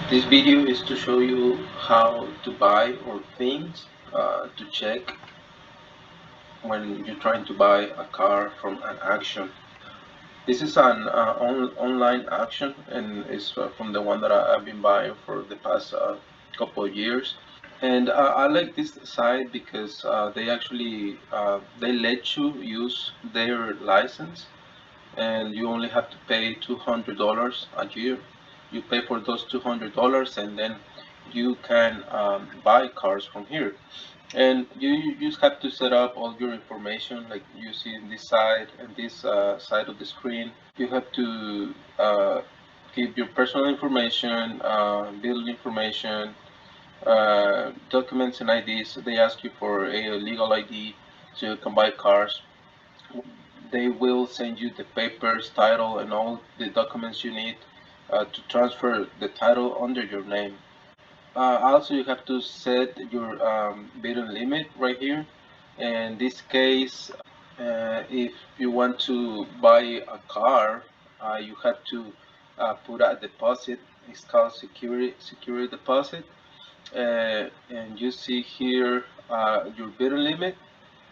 This video is to show you how to buy or things to check when you're trying to buy a car from an auction. This is an online auction, and it's from the one that I've been buying for the past couple of years. And I like this site because they actually they let you use their license, and you only have to pay $200 a year. You pay for those $200, and then you can buy cars from here. And you just have to set up all your information, like you see in this side and this side of the screen. You have to give your personal information, bill information, documents and IDs. They ask you for a legal ID so you can buy cars. They will send you the papers, title, and all the documents you need to transfer the title under your name. Also, you have to set your bidding limit right here. In this case, if you want to buy a car, you have to put a deposit. It's called security deposit. And you see here your bidding limit,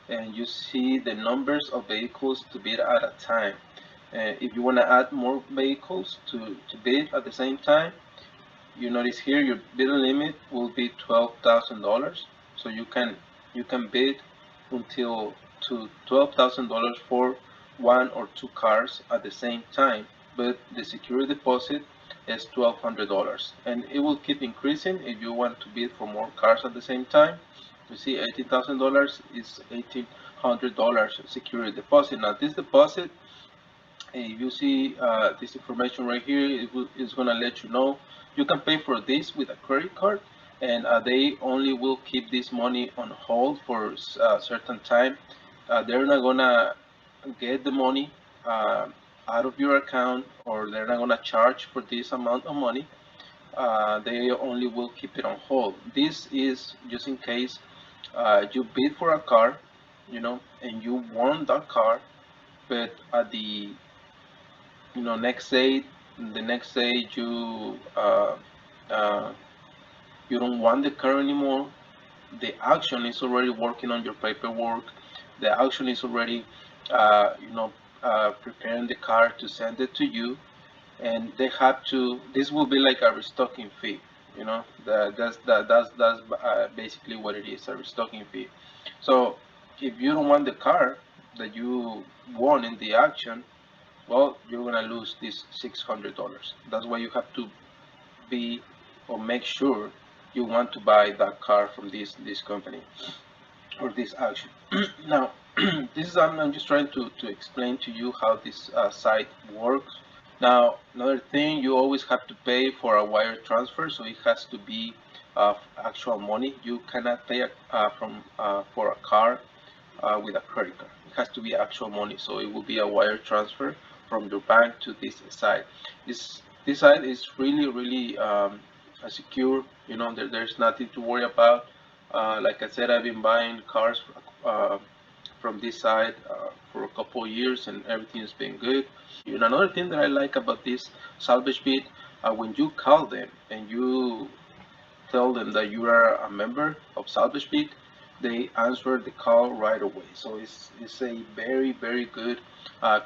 and you see the numbers of vehicles to bid at a time. If you want to add more vehicles to bid at the same time, you notice here your bidding limit will be $12,000. So you can bid until to $12,000 for one or two cars at the same time, but the security deposit is $1,200, and it will keep increasing if you want to bid for more cars at the same time. You see, $18,000 is $1,800 security deposit. Now this deposit, if you see this information right here, it's going to let you know you can pay for this with a credit card, and they only will keep this money on hold for a certain time. They're not going to get the money out of your account, or they're not going to charge for this amount of money. They only will keep it on hold. This is just in case you bid for a car, and you want that car, but at the next day, the next day uh, you don't want the car anymore. The auction is already working on your paperwork. The auction is already preparing the car to send it to you, and they have to, this will be like a restocking fee. That's basically what it is, a restocking fee. So if you don't want the car that you won in the auction, well, you're gonna lose this $600. That's why you have to be, or make sure you want to buy that car from this company or this auction. Now, this is I'm just trying to explain to you how this site works. Now, another thing, you always have to pay for a wire transfer, so it has to be actual money. You cannot pay from for a car with a credit card. It has to be actual money, so it will be a wire transfer from your bank to this site. This site is really secure. There's nothing to worry about. Like I said, I've been buying cars uh, from this site for a couple of years, and everything's been good. Another thing that I like about this salvagebid, when you call them and you tell them that you are a member of salvagebid, they answer the call right away. So it's a very good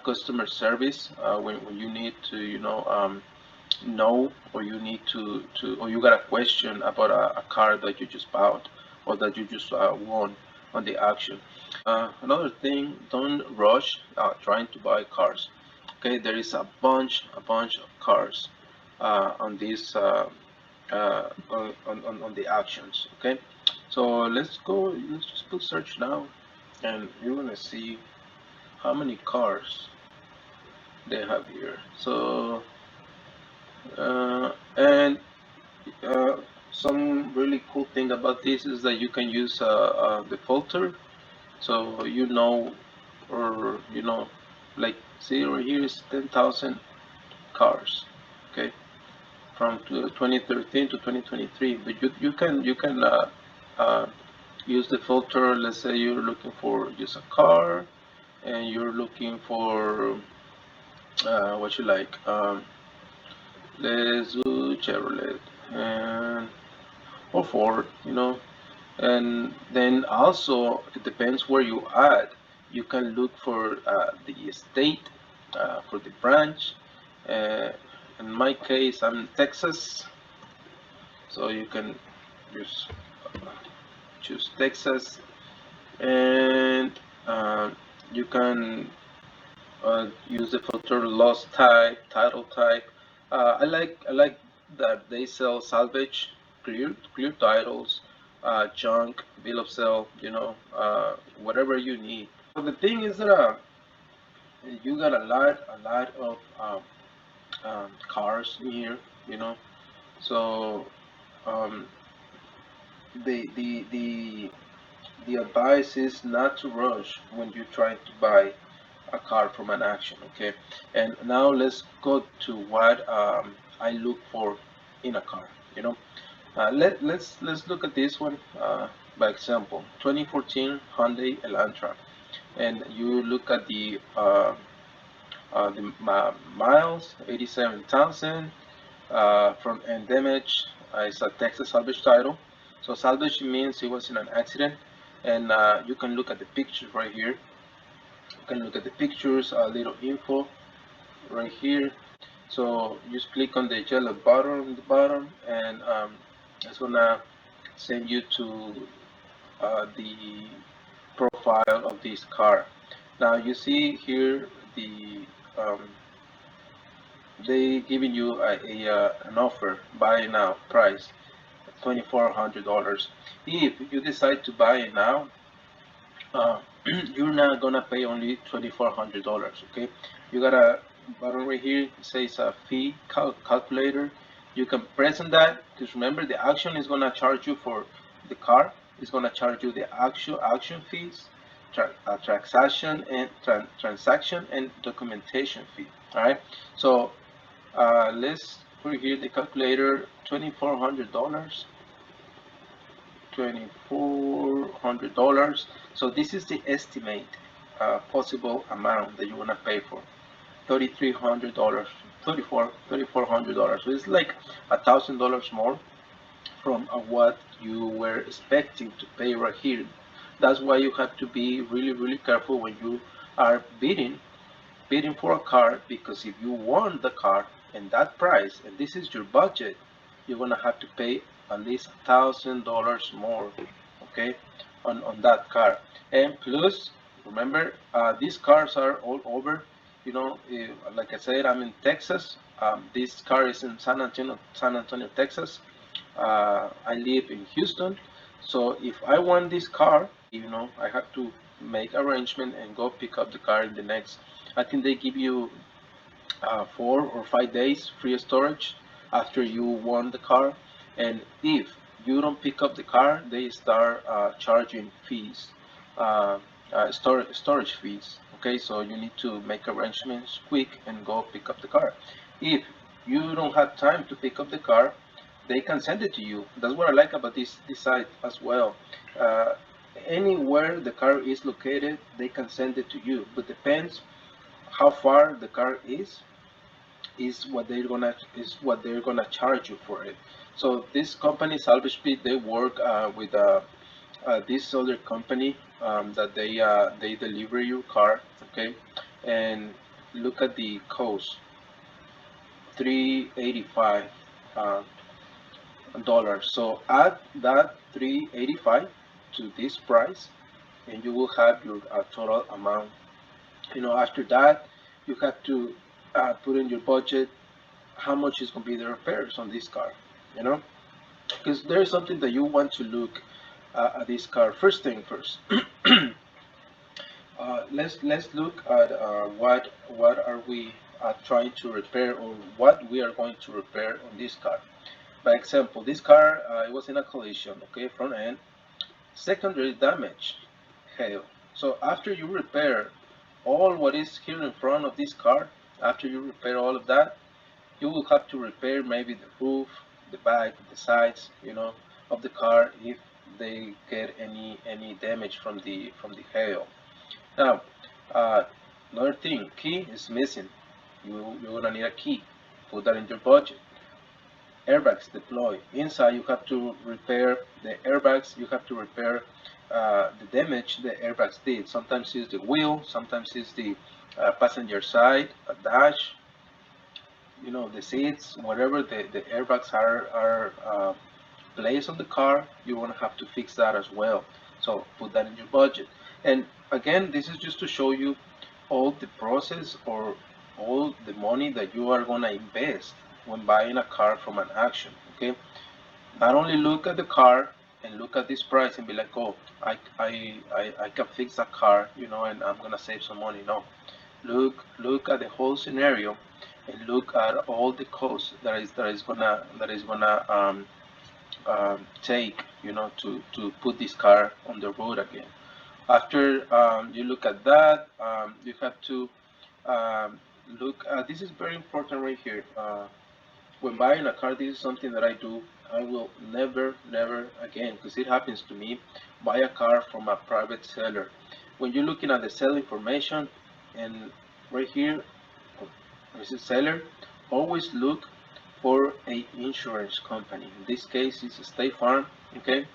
customer service when you need to know, or you need or you got a question about a car that you just bought or that you just won on the auction. Another thing, don't rush trying to buy cars. Okay, there is a bunch of cars on this on the auctions. Okay, so let's just put search now, and you're gonna see how many cars they have here. So and some really cool thing about this is that you can use the filter, so or like, see right here is 10,000 cars. Okay, from 2013 to 2023, but you can uh, use the filter. Let's say you're looking for just a car, and you're looking for what you like. Let's do Chevrolet. and or Ford, and then also it depends where you at. You can look for the state, for the branch. Uh, in my case, I'm in Texas, so you can just choose Texas, and uh, you can use the filter loss type, title type. I like that they sell salvage, clear titles, junk, bill of sale, whatever you need. So the thing is that you got a lot of cars in here, you know. So um, the the advice is not to rush when you try to buy a car from an auction. Okay, and now let's go to what I look for in a car. Let's look at this one by example. 2014 Hyundai Elantra, and you look at the miles, 87,000. From and damage is a Texas salvage title. So salvage means it was in an accident, and you can look at the pictures right here. You can look at the pictures, a little info right here. So just click on the yellow button on the bottom, and it's gonna send you to the profile of this car. Now you see here um, they giving you an offer, buy now price $2,400. If you decide to buy it now, uh, you're not gonna pay only $2,400. Okay, you got a button right here. It says a fee calculator. You can press on that because remember the auction is gonna charge you for the car. It's gonna charge you the actual auction fees, transaction and documentation fee. All right. So let's put here the calculator. $2,400. $2,400. So this is the estimate possible amount that you want to pay for. $3,300, $3,400. So it's like $1,000 more from what you were expecting to pay right here. That's why you have to be really, really careful when you are bidding for a car, because if you want the car and that price and this is your budget, you're gonna have to pay at least $1,000 more, okay, on that car. And plus, remember, these cars are all over. Like I said, I'm in Texas. This car is in San Antonio, Texas. I live in Houston, so if I want this car, I have to make arrangement and go pick up the car in the next. I think they give you 4 or 5 days free storage after you won the car, and if you don't pick up the car, they start charging fees, storage fees. Okay, so you need to make arrangements quick and go pick up the car. If you don't have time to pick up the car, they can send it to you. That's what I like about this site as well. Uh, Anywhere the car is located, they can send it to you, but depends how far the car is what they're gonna charge you for it. So this company salvagebid, they work with this other company that they deliver your car. Okay, and look at the cost, 385 dollars. So add that 385 to this price, and you will have your total amount. After that, you have to put in your budget how much is going to be the repairs on this car, you know, because there's something that you want to look at this car. First thing first, let's look at what are we trying to repair, or what we are going to repair on this car. By example, this car it was in a collision, okay, front end, secondary damage, hail. So after you repair all what is here in front of this car, after you repair all of that, you will have to repair maybe the roof, the back, the sides, of the car if they get any damage from the hail. Now, uh, another thing, key is missing. You're gonna need a key. Put that in your budget. airbags deploy. Inside, you have to repair the airbags. You have to repair the damage the airbags did. Sometimes it's the wheel, sometimes it's the passenger side, a dash, the seats, whatever the airbags are placed on the car, you're gonna have to fix that as well. So put that in your budget. And again, this is just to show you all the process or all the money that you are gonna invest when buying a car from an auction. Okay, not only look at the car and look at this price and be like, oh, I can fix that car, and I'm gonna save some money. No, look at the whole scenario and look at all the costs that is gonna take, to put this car on the road again. After you look at that, you have to look. This is very important right here. When buying a car, this is something that I do. I will never again, because it happens to me, buy a car from a private seller. When you're looking at the sale information, and right here, this is seller, always look for a insurance company. In this case, it's State Farm. Okay,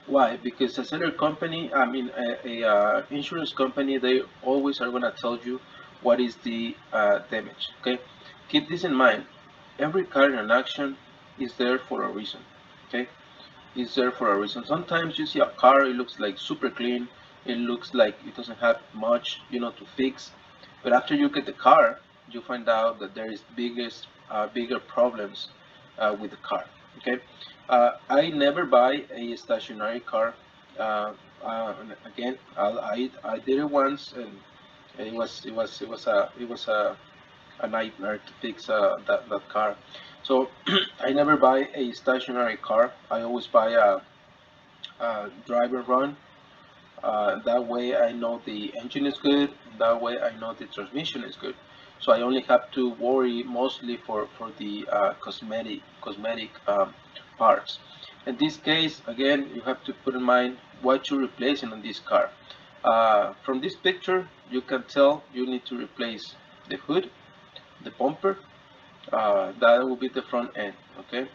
why? Because a seller company, I mean, insurance company, they always are gonna tell you what is the damage. Okay, keep this in mind. Every car in an auction is there for a reason. Okay, is there for a reason. Sometimes you see a car, it looks like super clean, it looks like it doesn't have much, to fix. But after you get the car, you find out that there is bigger problems with the car. Okay, I never buy a stationary car. Again, I did it once, and it was a nightmare to fix that car. So I never buy a stationary car. I always buy a driver run. That way I know the engine is good. That way I know the transmission is good. So I only have to worry mostly for the cosmetic parts. In this case, again, you have to put in mind what you're replacing on this car. From this picture, you can tell you need to replace the hood, the bumper, that will be the front end. Okay,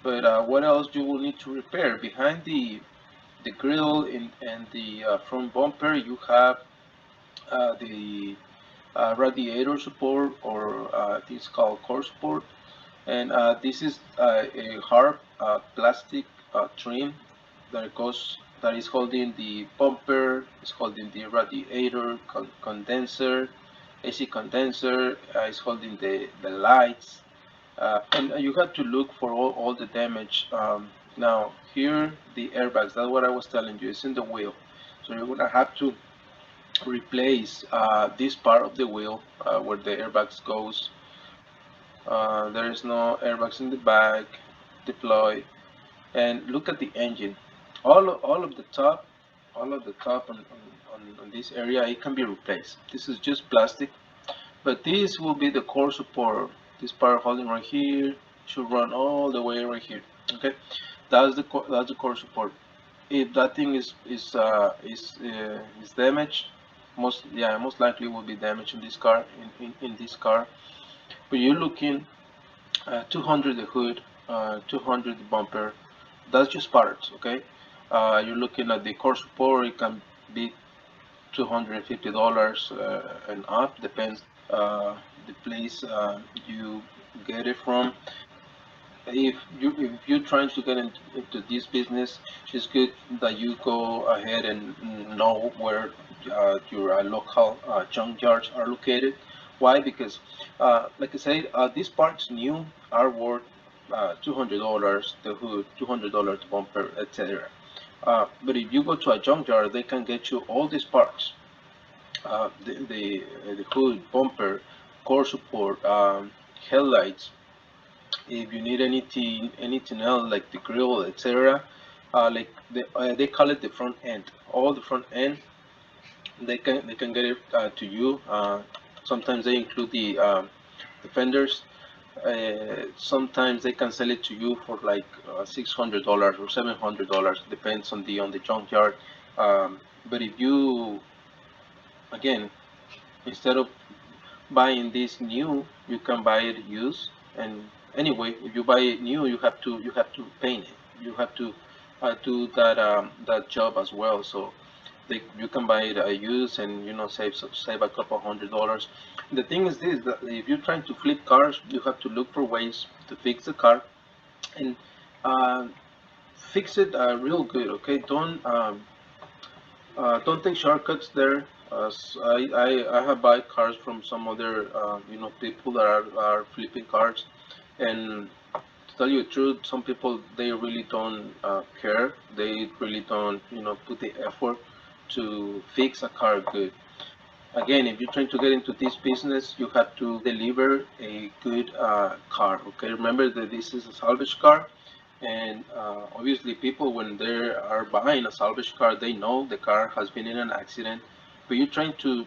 but what else you will need to repair behind the grill and the front bumper? You have the radiator support, or this is called core support, and this is a hard plastic trim that is holding the bumper, is holding the radiator condenser, AC condenser, is holding the lights, and you have to look for all the damage. Now here the airbags, that's what I was telling you, it's in the wheel. So you're gonna have to replace this part of the wheel where the airbags goes. There is no airbags in the back, deploy, and look at the engine. All of the top on this area, it can be replaced. This is just plastic, but this will be the core support. This part holding right here should run all the way right here. Okay, that's the core support. If that thing is damaged, most likely will be damaged in this car. In this car, but you're looking 200 the hood, 200 the bumper. That's just parts. Okay, you're looking at the core support. It can be $250 and up, depends the place you get it from. If you're trying to get into this business, it's good that you go ahead and know where your local junkyards are located. Why? Because, like I said, these parts new are worth $200 the hood, $200 the bumper, etc. But if you go to a junkyard, they can get you all these parts, the hood, bumper, core support, headlights. If you need anything else like the grill, etc., they call it the front end. All the front end, they can get it to you. Sometimes they include the fenders. Sometimes they can sell it to you for like $600 or $700. Depends on the junkyard. But if you, again, instead of buying this new, you can buy it used, and anyway, if you buy it new, you have to paint it. You have to do that job as well. So you can buy it used and save a couple $100. The thing is this, that if you're trying to flip cars, you have to look for ways to fix the car and uh, fix it real good. Okay, don't take shortcuts there. I have bought cars from some other people that are flipping cars, and to tell you the truth, some people they really don't care. They really don't put the effort to fix a car good. Again, if you're trying to get into this business, you have to deliver a good car. Okay, remember that this is a salvage car, and obviously, people when they are buying a salvage car, they know the car has been in an accident, but you're trying to,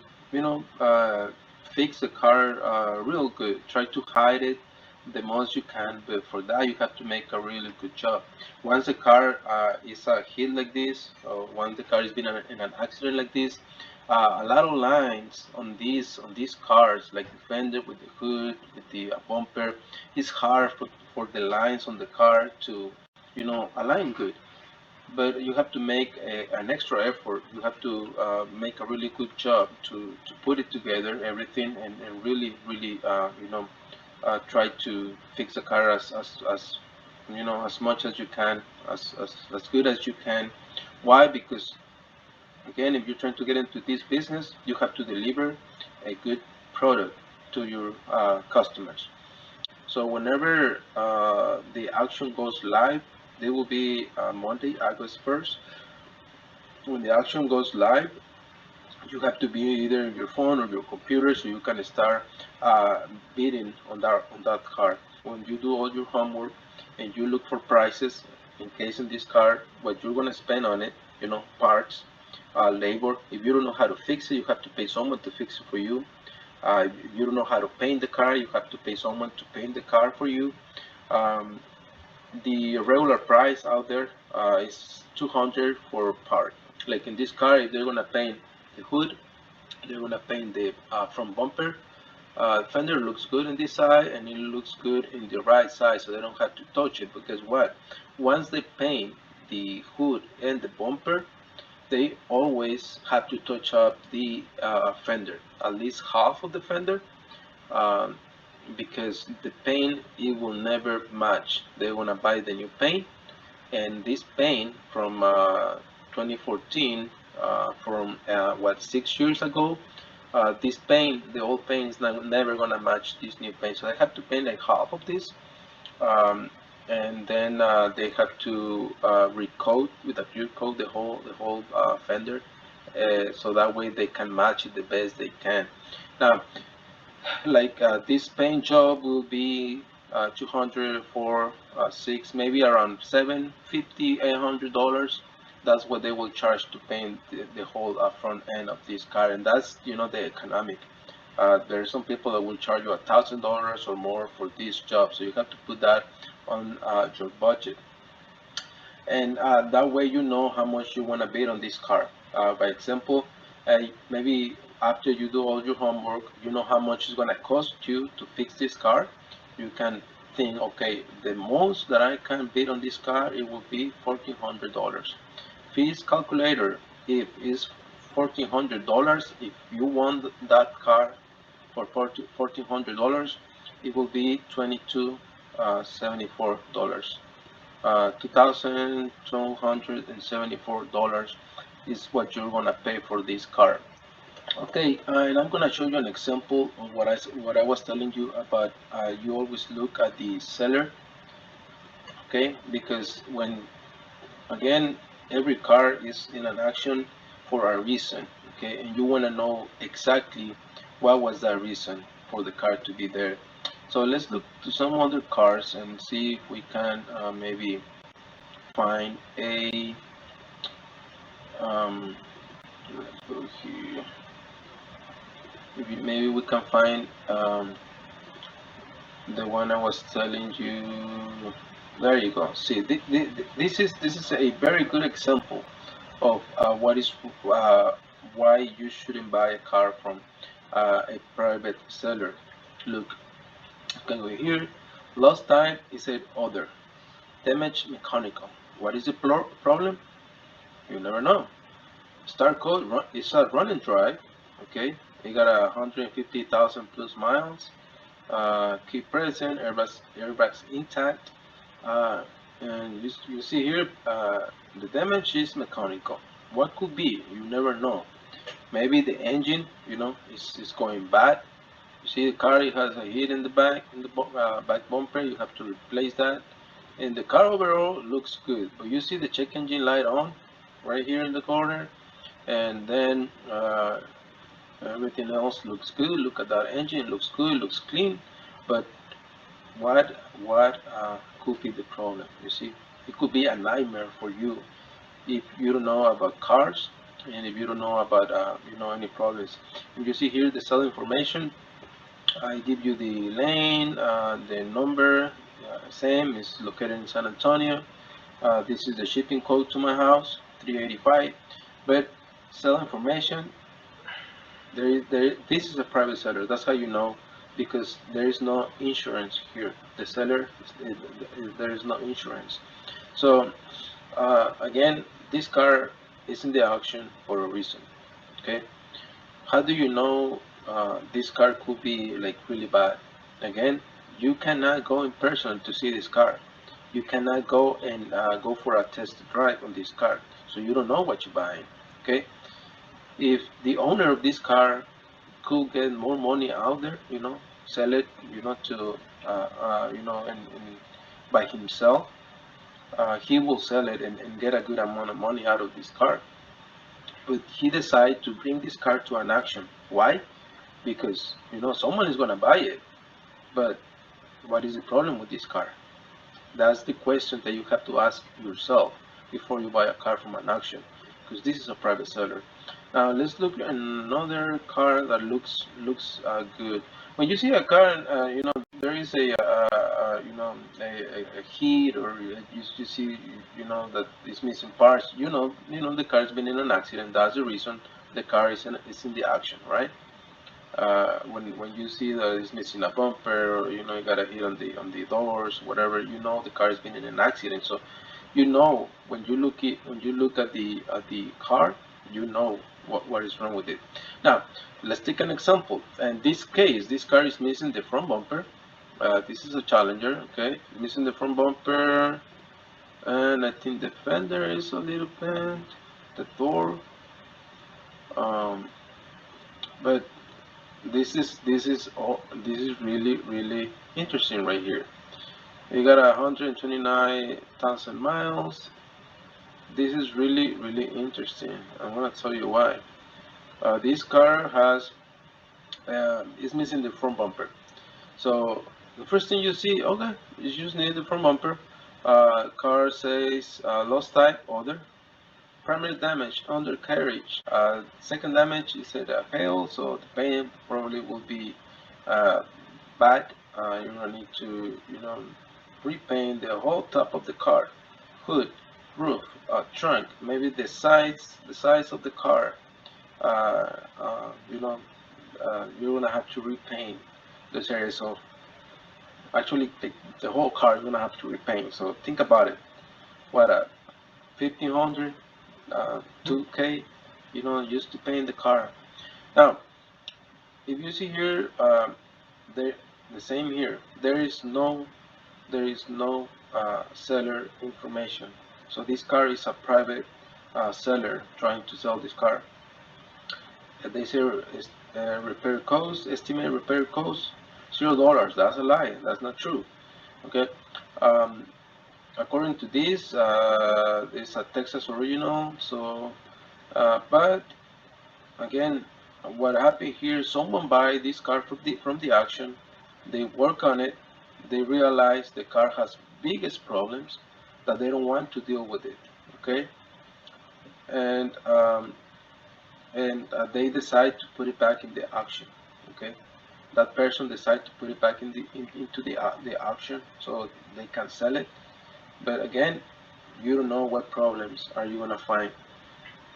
fix the car real good. Try to hide it the most you can, but for that, you have to make a really good job. Once the car is a hit like this, or once the car has been in an accident like this, a lot of lines on these cars, like the fender with the hood, with the bumper, it's hard for the lines on the car to align good, but you have to make an extra effort. You have to make a really good job to put it together everything, and really try to fix the car as much as you can, as good as you can. Why? Because again, if you're trying to get into this business, you have to deliver a good product to your customers. So whenever the auction goes live, they will be Monday, August 1st. When the auction goes live, you have to be either in your phone or your computer so you can start bidding on that car. When you do all your homework and you look for prices, in case in this car, what you're gonna spend on it, parts, labor. If you don't know how to fix it, you have to pay someone to fix it for you. If you don't know how to paint the car, you have to pay someone to paint the car for you. Um, the regular price out there is 200 for part. Like in this car, if they're gonna paint the hood, they're gonna paint the front bumper. Fender looks good in this side and it looks good in the right side, so they don't have to touch it. Because what? Once they paint the hood and the bumper, they always have to touch up the fender, at least half of the fender, um, because the paint it will never match. They want to buy the new paint, and this paint from 2014, from what 6 years ago, this paint, the old paint is never gonna match this new paint. So I have to paint like half of this, um, and then they have to recoat with a pure coat the whole fender, so that way they can match it the best they can. Now, like this paint job will be 200 for 6, maybe around 750, $800. That's what they will charge to paint the whole front end of this car, and that's the economic. There are some people that will charge you $1,000 or more for this job, so you have to put that on your budget, and that way you know how much you want to bid on this car. By example, maybe after you do all your homework, you know how much it's going to cost you to fix this car. You can think, okay, the most that I can bid on this car, it will be $1,400. Fees calculator, if it's $1,400, if you want that car for $1,400, it will be $2,274. $2,274 is what you're gonna pay for this car. Okay, and I'm gonna show you an example of what I was telling you about. You always look at the seller, okay? Because when again, every car is in an action for a reason, okay? And you wanna know exactly what was that reason for the car to be there. So let's look to some other cars and see if we can maybe find a let's go here. Maybe we can find the one I was telling you. There you go. See, this is a very good example of what is why you shouldn't buy a car from a private seller. Look, you can go here. Lost type is said other. Damage mechanical. What is the problem? You never know. Start code is a run and drive. Okay, you got 150,000 plus miles. Keep present. Airbags intact. Uh, and you see here, the damage is mechanical. What could be? You never know. Maybe the engine, is going bad. You see the car, it has a hit in the back, in the back bumper. You have to replace that. And the car overall looks good. But you see the check engine light on right here in the corner. And then everything else looks good. Look at that engine, looks good, looks clean. But what could be the problem? You see, it could be a nightmare for you if you don't know about cars and if you don't know about any problems. And you see here the cell information. I give you the lane, the number, same is located in San Antonio. This is the shipping code to my house, 385. But cell information, this is a private seller. That's how you know, because there is no insurance here. The seller, there is no insurance. So again, this car is in the auction for a reason. Okay, how do you know this car could be like really bad? Again, you cannot go in person to see this car. You cannot go and go for a test drive on this car, so you don't know what you're buying. Okay, if the owner of this car could get more money out there, sell it, to and by himself, he will sell it and get a good amount of money out of this car. But he decided to bring this car to an auction. Why? Because someone is gonna buy it. But what is the problem with this car? That's the question that you have to ask yourself before you buy a car from an auction, because this is a private seller. Now let's look at another car that looks good. When you see a car, there is a heat, or you see that it's missing parts. The car's been in an accident. That's the reason the car is in the auction, right? When you see that it's missing a bumper, or you got a hit on the doors, whatever, the car has been in an accident. So when you look at the car, you know what is wrong with it. Now let's take an example. In this case, this car is missing the front bumper. This is a Challenger. Okay, missing the front bumper, and I think the fender is a little bent, the door. Um, but this is really interesting right here. You got 129,000 miles. This is really interesting. I'm gonna tell you why. This car is missing the front bumper. So the first thing you see, okay, you just need the front bumper. Car says lost type other. Primary damage undercarriage. Second damage is a hail, so the paint probably will be uh, bad. You're gonna need to, repaint the whole top of the car, hood, roof, trunk, maybe the sides of the car. Uh, uh, you know, you're gonna have to repaint this area. So actually, the whole car you're gonna have to repaint. So think about it. What 1,500, 2K, just to paint the car. Now, if you see here, there the same here. There is no seller information. So this car is a private seller trying to sell this car. They say repair cost, estimate repair cost, $0. That's a lie. That's not true. Okay. Um, According to this, it's a Texas original. So, but again, what happened here? Someone buy this car from the auction. They work on it. They realize the car has biggest problems that they don't want to deal with it. Okay, and they decide to put it back in the auction. Okay, that person decide to put it back into the auction so they can sell it. But again, you don't know what problems are you gonna find.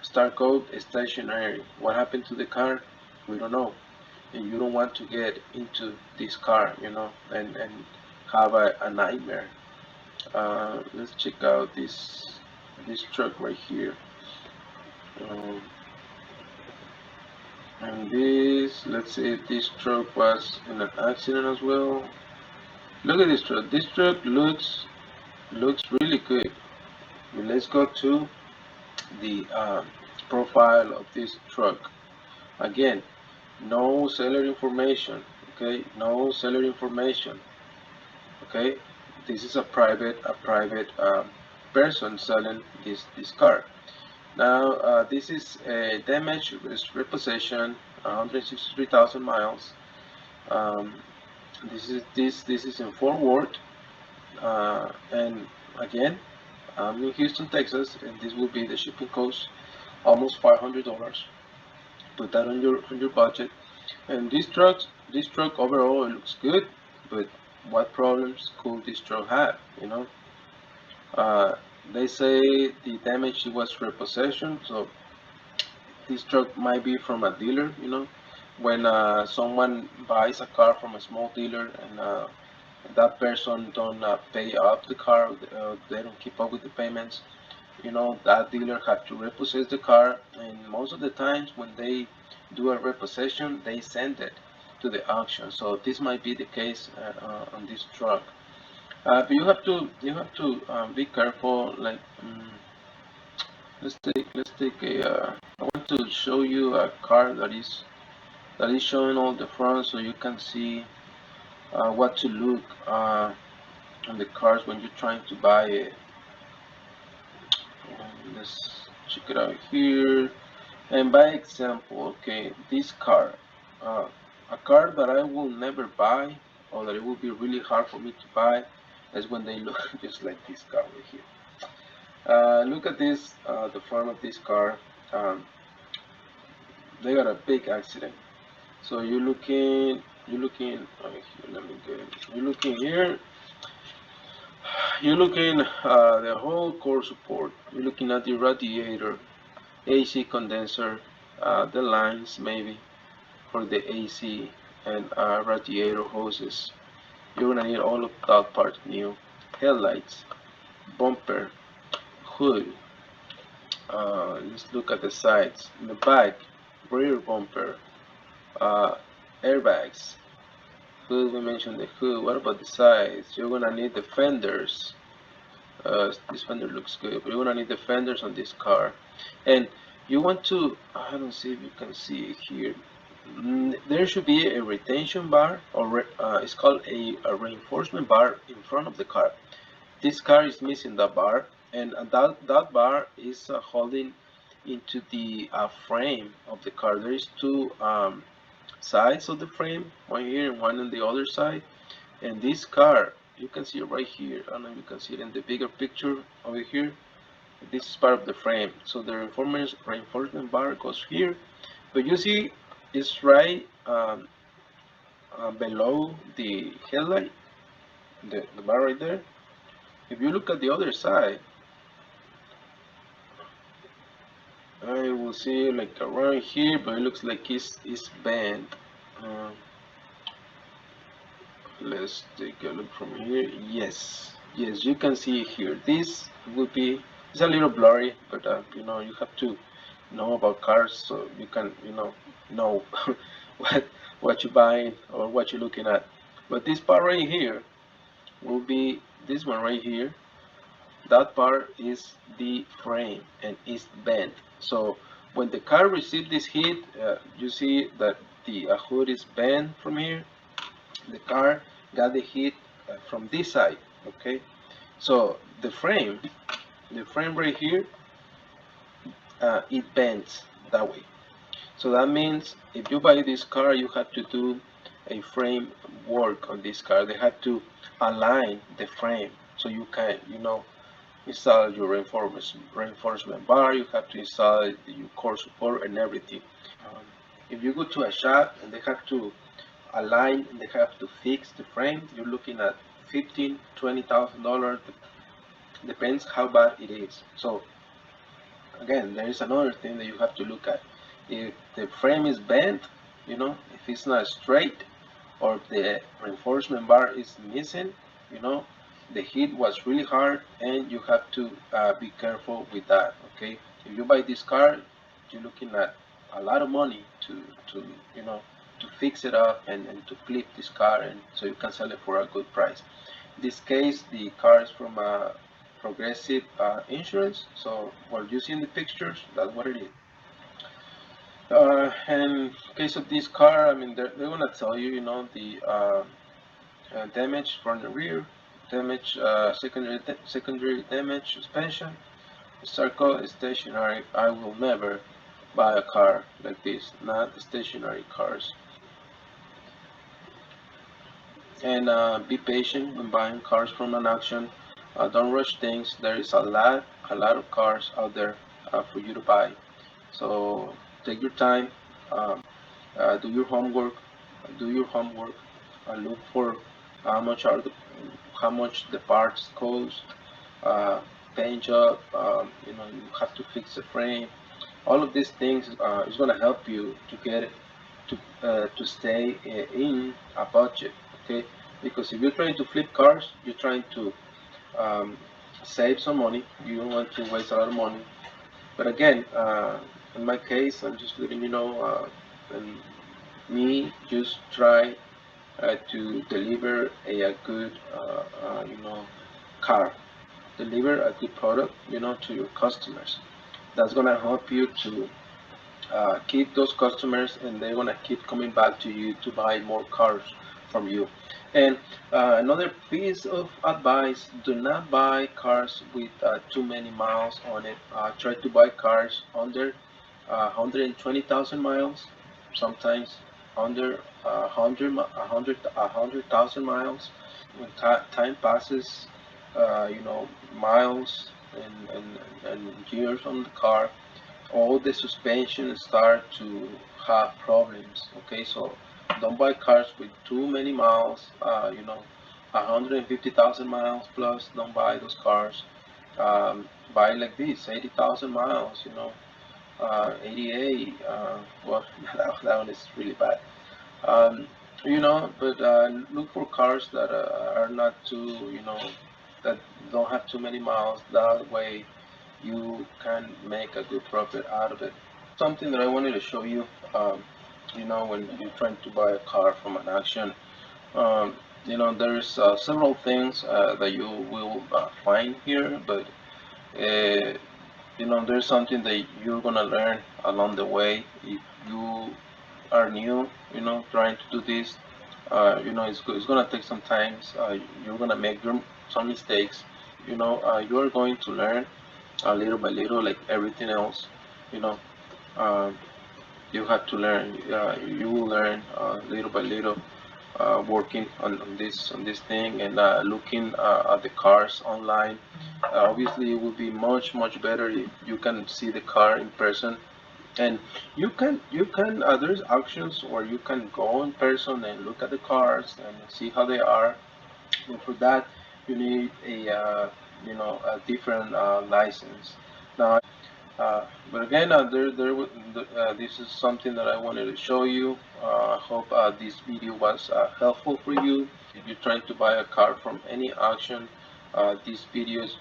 Start code is stationary. What happened to the car? We don't know. And you don't want to get into this car, and have a nightmare. Let's check out this truck right here. Um, and this, let's say this truck was in an accident as well. Look at this truck. This truck looks really good. Let's go to the profile of this truck. Again, no seller information. Okay, no seller information. Okay, this is a private person selling this car. Now, this is a damage repossession, 163,000 miles. Um, this is in Fort Worth, and again, I'm in Houston, Texas, and this will be the shipping cost, almost $500. Put that on your budget. And this truck overall looks good, but what problems could this truck have? Uh, they say the damage was repossession, so this truck might be from a dealer. When someone buys a car from a small dealer and that person don't pay up the car, they don't keep up with the payments. That dealer have to repossess the car, and most of the times when they do a repossession, they send it to the auction. So this might be the case on this truck. But you have to be careful. Like, let's take a. I want to show you a car that is showing all the front, so you can see what to look on the cars when you're trying to buy it. Let's check it out here. And by example, okay, this car, uh, a car that I will never buy, or that it will be really hard for me to buy, is when they look just like this car right here. Look at this, the front of this car. Um, they got a big accident. So you're looking. Here, let me get it. You're looking the whole core support. You're looking at the radiator, AC condenser, the lines maybe for the AC, and radiator hoses. You're gonna need all of that part new. Headlights, bumper, hood. Let's look at the sides. In the back, rear bumper, uh, airbags. Hood, we mentioned the hood. What about the sides? You're gonna need the fenders. This fender looks good, but you're gonna need the fenders on this car. And you want to, I don't see if you can see it here. There should be a retention bar, or it's called a reinforcement bar in front of the car. This car is missing that bar, and that bar is holding into the frame of the car. There is two sides of the frame, one here and one on the other side. And this car, you can see it right here. I don't know if you can see it in the bigger picture over here. This is part of the frame. So the reinforcement bar goes here, but you see it's right below the headlight, the bar right there. If you look at the other side, I will see like around here, but it looks like it's bent. Um, let's take a look from here. Yes, you can see it here. This would be, it's a little blurry, but you have to know about cars, so you can know what what you're buying or what you're looking at. But this part right here will be this one right here. That part is the frame and it's bent. So when the car received this hit, you see that the hood is bent from here. The car got the hit from this side. Okay, so the frame right here, it bends that way. So that means if you buy this car, you have to do a frame work on this car. They have to align the frame so you can, install your reinforcement bar. You have to install your core support and everything. Um, if you go to a shop and they have to align and they have to fix the frame, you're looking at $15,000-$20,000. Depends how bad it is. So again, there is another thing that you have to look at. If the frame is bent, if it's not straight, or if the reinforcement bar is missing, you know, the heat was really hard, and you have to be careful with that. Okay, if you buy this car, you're looking at a lot of money to you know to fix it up and to flip this car, and so you can sell it for a good price. In this case, the car is from Progressive Insurance. So what you see in the pictures, that's what it is. And in case of this car, I mean, they're gonna tell you, you know, the damage from the rear, damage, secondary damage, suspension, circle, stationary. I will never buy a car like this, not stationary cars. And be patient when buying cars from an auction. Don't rush things. There is a lot of cars out there for you to buy. So take your time, um, do your homework, do your homework, look for how much are the how much the parts cost, uh, paint job, you know, you have to fix the frame. All of these things is going to help you to get to stay in a budget, okay? Because if you're trying to flip cars, you're trying to um, save some money. You don't want to waste a lot of money. But again, in my case, I'm just letting you know, and me just try to deliver a good, you know, car, deliver a good product, you know, to your customers. That's gonna help you to keep those customers, and they're gonna keep coming back to you to buy more cars from you. And another piece of advice: do not buy cars with too many miles on it. Try to buy cars under 120,000 miles, sometimes under 100,000 miles. When time passes, you know, miles and years on the car, all the suspension start to have problems. Okay, so don't buy cars with too many miles. You know, 150,000 miles plus. Don't buy those cars. Buy like this, 80,000 miles. You know, 88. Well, that one is really bad. Um, you know, but look for cars that are not too, you know, that don't have too many miles. That way, you can make a good profit out of it. Something that I wanted to show you, you know, when you're trying to buy a car from an auction, you know, there's several things that you will find here, but uh, you know, there's something that you're gonna learn along the way. If you are new, you know, trying to do this, you know, it's gonna take some time. You're gonna make some mistakes. You know, you're going to learn little by little, like everything else. You know, um, you have to learn. You will learn little by little, working on this thing, and looking at the cars online. Obviously, it will be much better if you can see the car in person. And you can there's auctions where you can go in person and look at the cars and see how they are. And for that, you need a you know, a different license. Now, but again, this is something that I wanted to show you. I hope this video was helpful for you. If you're trying to buy a car from any auction, these videos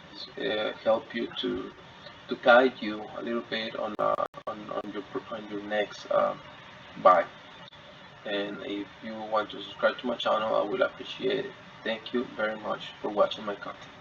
help you to guide you a little bit on your next buy. And if you want to subscribe to my channel, I will appreciate it. Thank you very much for watching my content.